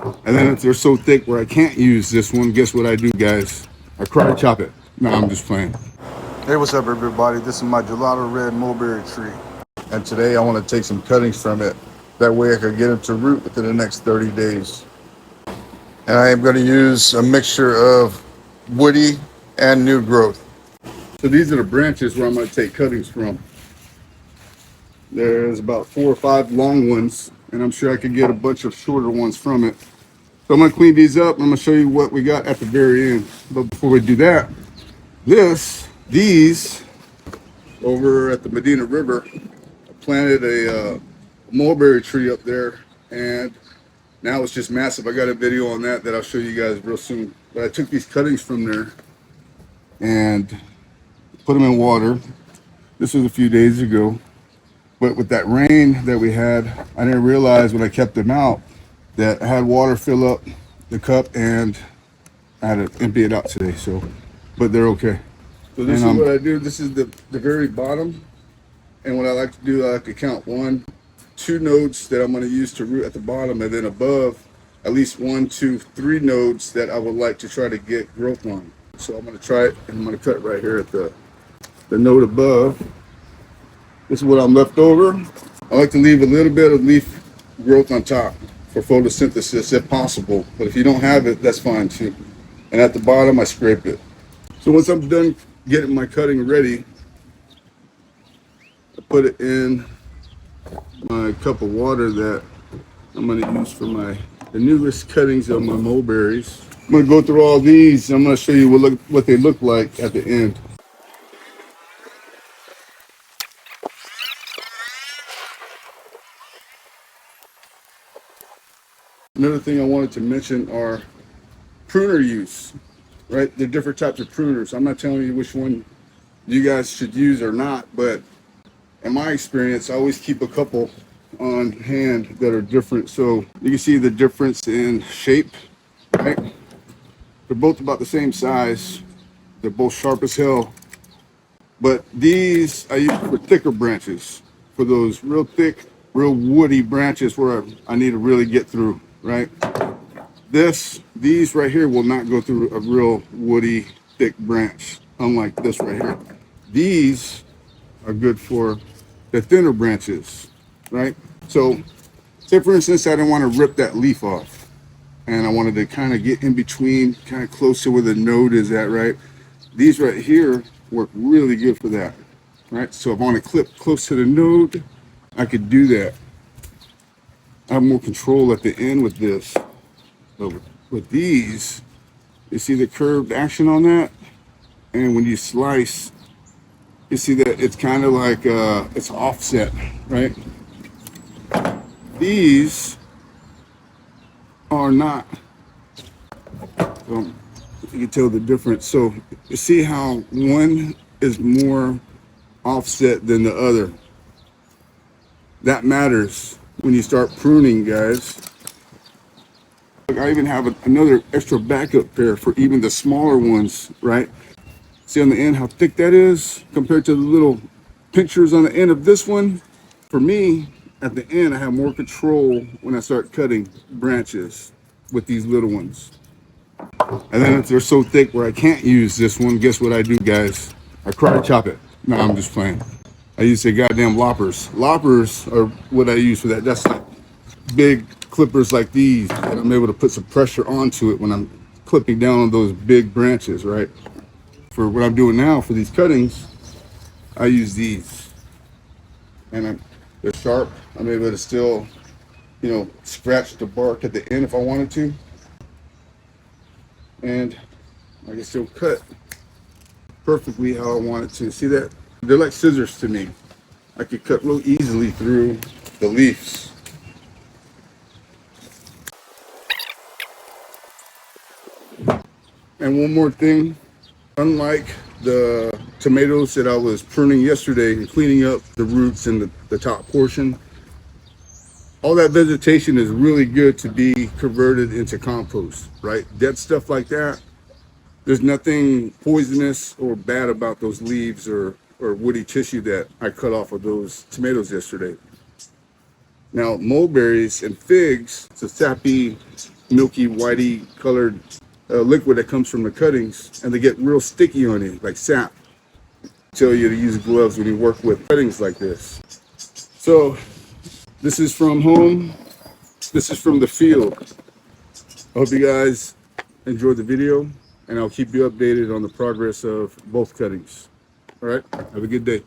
And then if they're so thick where I can't use this one, guess what I do, guys? I karate chop it. No, I'm just playing. Hey, what's up, everybody? This is my Gelato Red mulberry tree. And today I want to take some cuttings from it. That way I can get them to root within the next 30 days. And I am going to use a mixture of woody and new growth. So these are the branches where I'm going to take cuttings from. There's about 4 or 5 long ones, and I'm sure I could get a bunch of shorter ones from it. So I'm going to clean these up. I'm going to show you what we got at the very end. But before we do that, these over at the Medina River, I planted a mulberry tree up there, and now it's just massive. I got a video on that I'll show you guys real soon. But I took these cuttings from there and put them in water. This was a few days ago. But with that rain that we had, I didn't realize when I kept them out that I had water fill up the cup, and I had to empty it out today. So, but they're okay. So this is what I do. This is the very bottom. And what I like to do, I like to count 1, 2 nodes that I'm going to use to root at the bottom, and then above at least 1, 2, 3 nodes that I would like to try to get growth on. So I'm going to try it, and I'm going to cut right here at the node above. This is what I'm left over. I like to leave a little bit of leaf growth on top for photosynthesis if possible, but if you don't have it, that's fine too. And at the bottom, I scrape it. So once I'm done getting my cutting ready, I put it in my cup of water that I'm going to use for the newest cuttings of my mulberries. I'm going to go through all these, and I'm going to show you what they look like at the end. Another thing I wanted to mention are pruner use, right? There are different types of pruners. I'm not telling you which one you guys should use or not, but in my experience, I always keep a couple on hand that are different. So you can see the difference in shape, right? They're both about the same size. They're both sharp as hell. But these I use for thicker branches, for those real thick, real woody branches where I need to really get through, right? These right here will not go through a real woody, thick branch, unlike this right here. These are good for the thinner branches, right? So, say for instance, I didn't want to rip that leaf off, and I wanted to kind of get in between, kind of close to where the node is at, right? These right here work really good for that, right? So if I want to clip close to the node, I could do that. I have more control at the end with this. But with these, you see the curved action on that? And when you slice, you see that it's kind of like it's offset, right? These are not. So you can tell the difference. So you see how one is more offset than the other. That matters when you start pruning, guys. I even have another extra backup pair for even the smaller ones, right? See on the end how thick that is compared to the little pinchers on the end of this one. For me, at the end, I have more control when I start cutting branches with these little ones. And then if they're so thick where I can't use this one, guess what I do, guys? I karate chop it. No, I'm just playing. I use the goddamn loppers. Loppers are what I use for that. That's like big clippers like these, and I'm able to put some pressure onto it when I'm clipping down on those big branches, right? For what I'm doing now for these cuttings, I use these, and they're sharp. I'm able to still, scratch the bark at the end if I wanted to, and I can still cut perfectly how I want it to. See that? They're like scissors to me. I could cut real easily through the leaves. And one more thing, unlike the tomatoes that I was pruning yesterday and cleaning up the roots and the top portion, all that vegetation is really good to be converted into compost, right? Dead stuff like that, there's nothing poisonous or bad about those leaves or woody tissue that I cut off of those tomatoes yesterday. Now, mulberries and figs, it's a sappy milky, whitey colored liquid that comes from the cuttings, and they get real sticky on you, like sap. Tell you to use gloves when you work with cuttings like this. So this is from home. This is from the field. I hope you guys enjoyed the video, and I'll keep you updated on the progress of both cuttings. All right, have a good day.